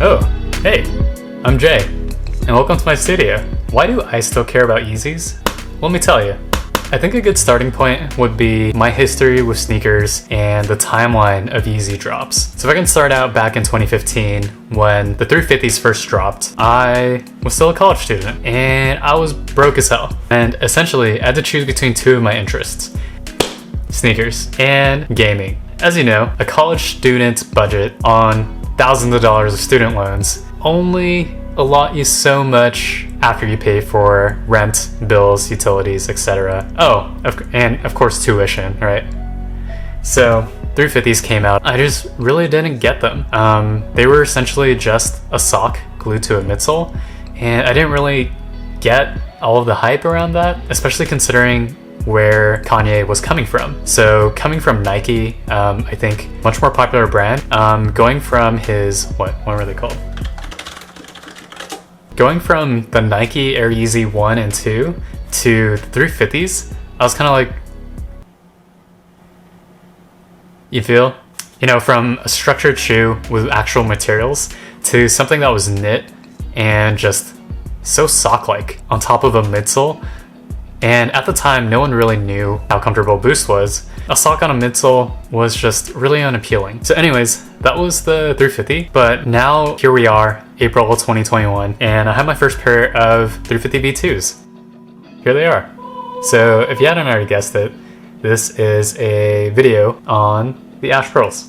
Oh, hey, I'm Jay, and welcome to my studio. Why do I still care about Yeezys? Let me tell you. I think a good starting point would be my history with sneakers and the timeline of Yeezy drops. So if I can start out back in 2015 when the 350s first dropped, I was still a college student and I was broke as hell. And essentially I had to choose between two of my interests: sneakers and gaming. As you know, a college student's budget on thousands of dollars of student loans only allot you so much after you pay for rent, bills, utilities, etc. Oh, and of course tuition, right? So 350s came out. I just really didn't get them. They were essentially just a sock glued to a midsole, and I didn't really get all of the hype around that, especially considering where Kanye was coming from. So coming from Nike, I think much more popular brand, going from his, what were they called? Going from the Nike Air Yeezy 1 and 2 to the 350s, I was kind of like, you feel? You know, from a structured shoe with actual materials to something that was knit and just so sock-like on top of a midsole. And at the time, no one really knew how comfortable Boost was. A sock on a midsole was just really unappealing. So anyways, that was the 350. But now here we are, April 2021, and I have my first pair of 350 V2s. Here they are. So if you hadn't already guessed it, this is a video on the Ash Pearls.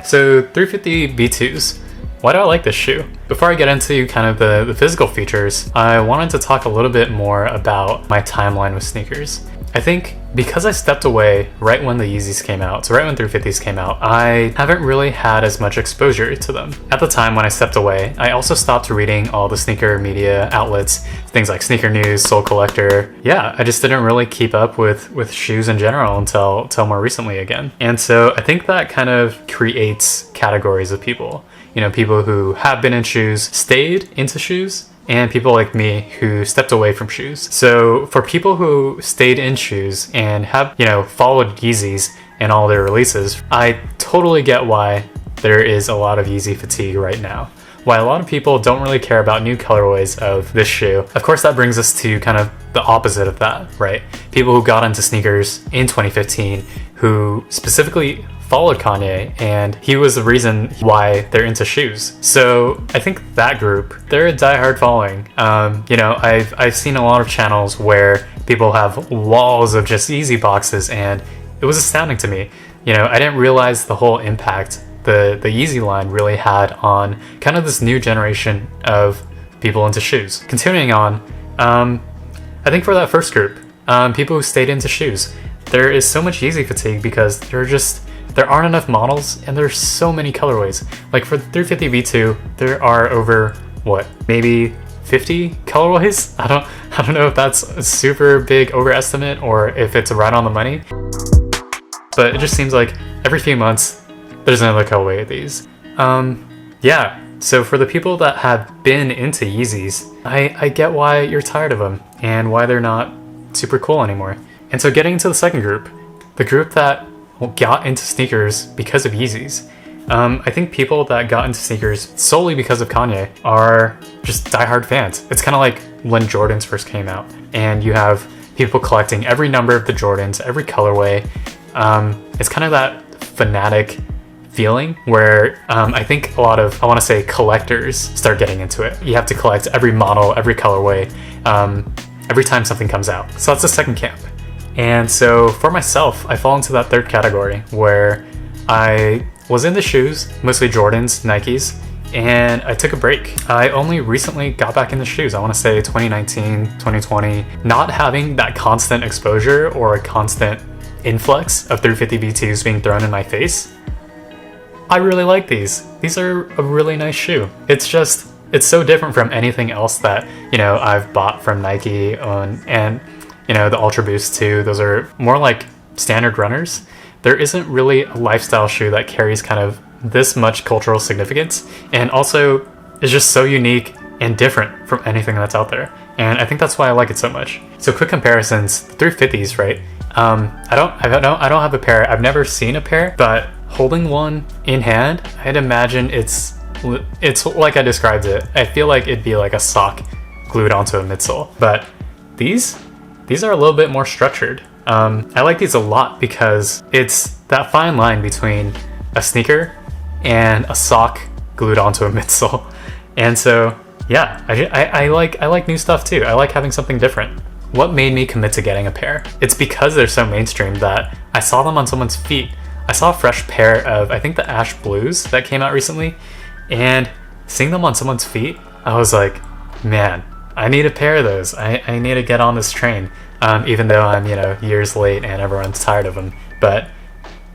So 350 V2s. Why do I like this shoe? Before I get into kind of the physical features, I wanted to talk a little bit more about my timeline with sneakers. I think because I stepped away right when the Yeezys came out, so right when 350s came out, I haven't really had as much exposure to them. At the time when I stepped away, I also stopped reading all the sneaker media outlets, things like Sneaker News, Soul Collector. Yeah, I just didn't really keep up with shoes in general until more recently again. And so I think that kind of creates categories of people. You know, people who have been in shoes, stayed into shoes, and people like me who stepped away from shoes. So for people who stayed in shoes and have, you know, followed Yeezys and all their releases, I totally get why there is a lot of Yeezy fatigue right now. Why a lot of people don't really care about new colorways of this shoe. Of course, that brings us to kind of the opposite of that, right? People who got into sneakers in 2015 who specifically followed Kanye, and he was the reason why they're into shoes. So I think that group, they're a diehard following. You know, I've seen a lot of channels where people have walls of just Yeezy boxes, and it was astounding to me. You know, I didn't realize the whole impact the Yeezy line really had on kind of this new generation of people into shoes. Continuing on, I think for that first group, people who stayed into shoes, there is so much Yeezy fatigue because there aren't enough models and there's so many colorways. Like for the 350 V2, there are over, what, maybe 50 colorways? I don't know if that's a super big overestimate or if it's right on the money. But it just seems like every few months, there's another colorway of these. Yeah, so for the people that have been into Yeezys, I get why you're tired of them and why they're not super cool anymore. And so getting into the second group, the group that got into sneakers because of Yeezys. I think people that got into sneakers solely because of Kanye are just diehard fans. It's kind of like when Jordans first came out and you have people collecting every number of the Jordans, every colorway. It's kind of that fanatic feeling where I think a lot of, I want to say, collectors start getting into it. You have to collect every model, every colorway, every time something comes out. So that's the second camp. And so for myself, I fall into that third category where I was into shoes, mostly Jordans, Nikes, and I took a break. I only recently got back into shoes. I want to say 2019, 2020. Not having that constant exposure or a constant influx of 350 V2s being thrown in my face, I really like these. These are a really nice shoe. It's so different from anything else that, you know, I've bought from Nike and you know, the Ultra Boost 2, those are more like standard runners. There isn't really a lifestyle shoe that carries kind of this much cultural significance and also is just so unique and different from anything that's out there. And I think that's why I like it so much. So quick comparisons, the 350s, right? I don't have a pair. I've never seen a pair, but holding one in hand, I'd imagine it's like I described it. I feel like it'd be like a sock glued onto a midsole. But these are a little bit more structured. I like these a lot because it's that fine line between a sneaker and a sock glued onto a midsole. And so yeah, I like new stuff too. I like having something different. What made me commit to getting a pair? It's because they're so mainstream that I saw them on someone's feet. I saw a fresh pair of, I think, the Ash Blues that came out recently, and seeing them on someone's feet, I was like, man, I need a pair of those. I need to get on this train, even though I'm, years late and everyone's tired of them. But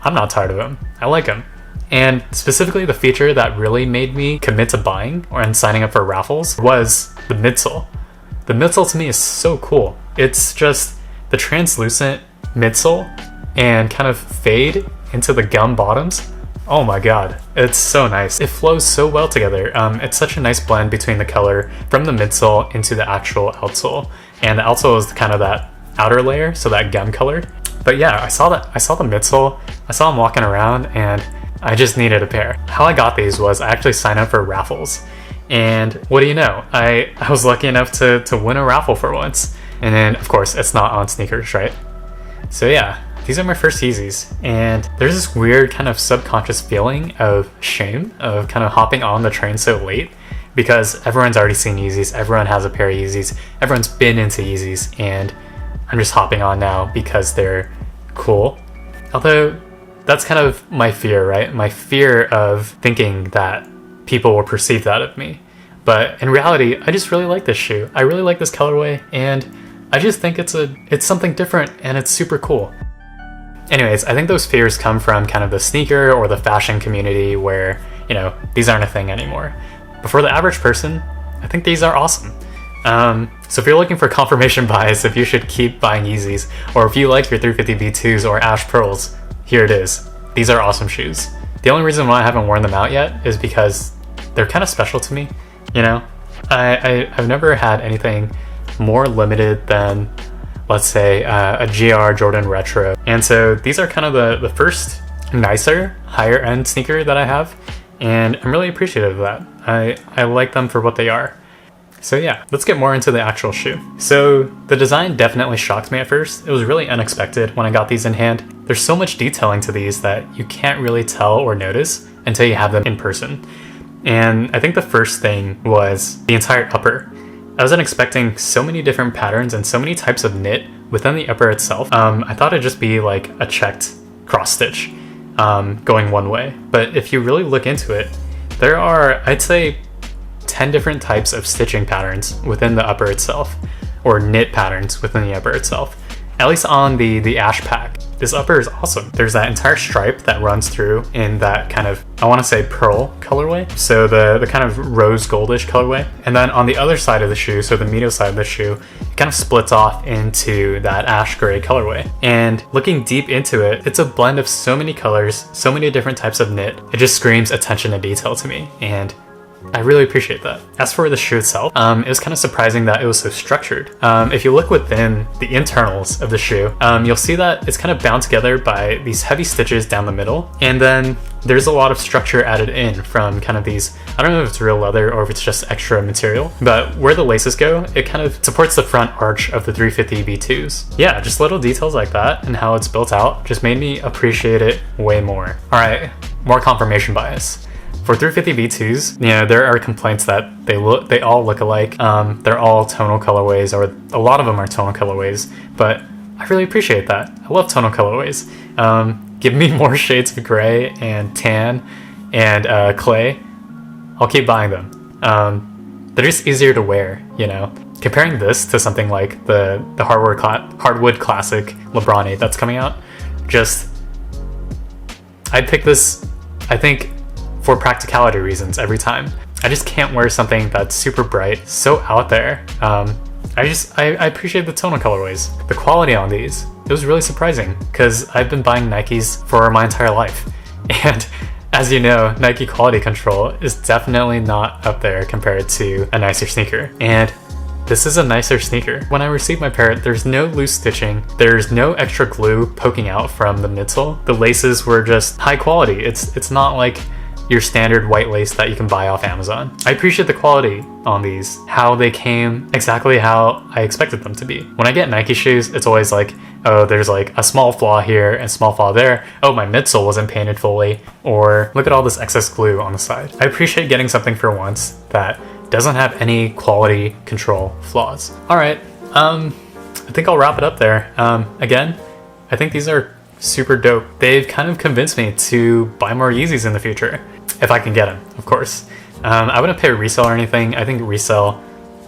I'm not tired of them. I like them. And specifically the feature that really made me commit to buying and signing up for raffles was the midsole. The midsole to me is so cool. It's just the translucent midsole and kind of fade into the gum bottoms. Oh my god, it's so nice. It flows so well together. It's such a nice blend between the color from the midsole into the actual outsole. And the outsole is kind of that outer layer, so that gum colored. But yeah, I saw the midsole, I saw them walking around, and I just needed a pair. How I got these was I actually signed up for raffles. And what do you know? I was lucky enough to win a raffle for once. And then, of course, it's not on sneakers, right? So yeah, these are my first Yeezys. And there's this weird kind of subconscious feeling of shame of kind of hopping on the train so late, because everyone's already seen Yeezys, everyone has a pair of Yeezys, everyone's been into Yeezys, and I'm just hopping on now because they're cool. Although, that's kind of my fear, right? My fear of thinking that people will perceive that of me. But in reality, I just really like this shoe. I really like this colorway, and I just think it's something different and it's super cool. Anyways, I think those fears come from kind of the sneaker or the fashion community where, these aren't a thing anymore. But for the average person, I think these are awesome. So if you're looking for confirmation bias, if you should keep buying Yeezys, or if you like your 350 V2s or Ash Pearls, here it is. These are awesome shoes. The only reason why I haven't worn them out yet is because they're kind of special to me. I've never had anything more limited than, let's say, a GR Jordan Retro. And so these are kind of the first nicer, higher end sneaker that I have. And I'm really appreciative of that. I like them for what they are. So yeah, let's get more into the actual shoe. So the design definitely shocked me at first. It was really unexpected when I got these in hand. There's so much detailing to these that you can't really tell or notice until you have them in person. And I think the first thing was the entire upper. I wasn't expecting so many different patterns and so many types of knit within the upper itself. I thought it'd just be like a checked cross stitch going one way. But if you really look into it, there are, I'd say, 10 different types of stitching patterns within the upper itself, or knit patterns within the upper itself. At least on the Ash pack. This upper is awesome. There's that entire stripe that runs through in that kind of, I want to say, pearl colorway. So the kind of rose goldish colorway. And then on the other side of the shoe, so the medial side of the shoe, it kind of splits off into that ash gray colorway. And looking deep into it, it's a blend of so many colors, so many different types of knit. It just screams attention to detail to me. And I really appreciate that. As for the shoe itself, it was kind of surprising that it was so structured. If you look within the internals of the shoe, you'll see that it's kind of bound together by these heavy stitches down the middle, and then there's a lot of structure added in from kind of these, I don't know if it's real leather or if it's just extra material, but where the laces go, it kind of supports the front arch of the 350 V2s. Yeah, just little details like that and how it's built out just made me appreciate it way more. All right, more confirmation bias. For 350 V2s, there are complaints that they all look alike. They're all tonal colorways, or a lot of them are tonal colorways, but I really appreciate that. I love tonal colorways. Give me more shades of gray and tan and clay. I'll keep buying them. They're just easier to wear, Comparing this to something like the hardwood classic LeBron 8 that's coming out, I'd pick this, I think, for practicality reasons every time. I just can't wear something that's super bright, so out there. I appreciate the tonal colorways. The quality on these, it was really surprising because I've been buying Nikes for my entire life. And As you know, Nike quality control is definitely not up there compared to a nicer sneaker. And this is a nicer sneaker. When I received my pair, there's no loose stitching, there's no extra glue poking out from the midsole. The laces were just high quality. It's not like your standard white lace that you can buy off Amazon. I appreciate the quality on these, how they came exactly how I expected them to be. When I get Nike shoes, it's always like, oh, there's like a small flaw here and small flaw there. Oh, my midsole wasn't painted fully. Or look at all this excess glue on the side. I appreciate getting something for once that doesn't have any quality control flaws. All right, I think I'll wrap it up there. Again, I think these are super dope. They've kind of convinced me to buy more Yeezys in the future, if I can get them, of course. I wouldn't pay resale or anything. I think resale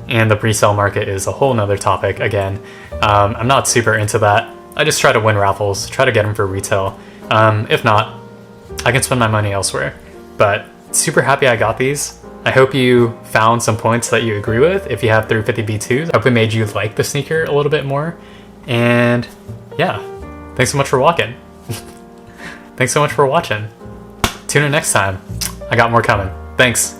and the resale market is a whole nother topic. Again, I'm not super into that. I just try to win raffles, try to get them for retail. If not, I can spend my money elsewhere. But super happy I got these. I hope you found some points that you agree with if you have 350 B2s. I hope it made you like the sneaker a little bit more. And yeah, thanks so much for walking. Thanks so much for watching. Tune in next time. I got more coming. Thanks.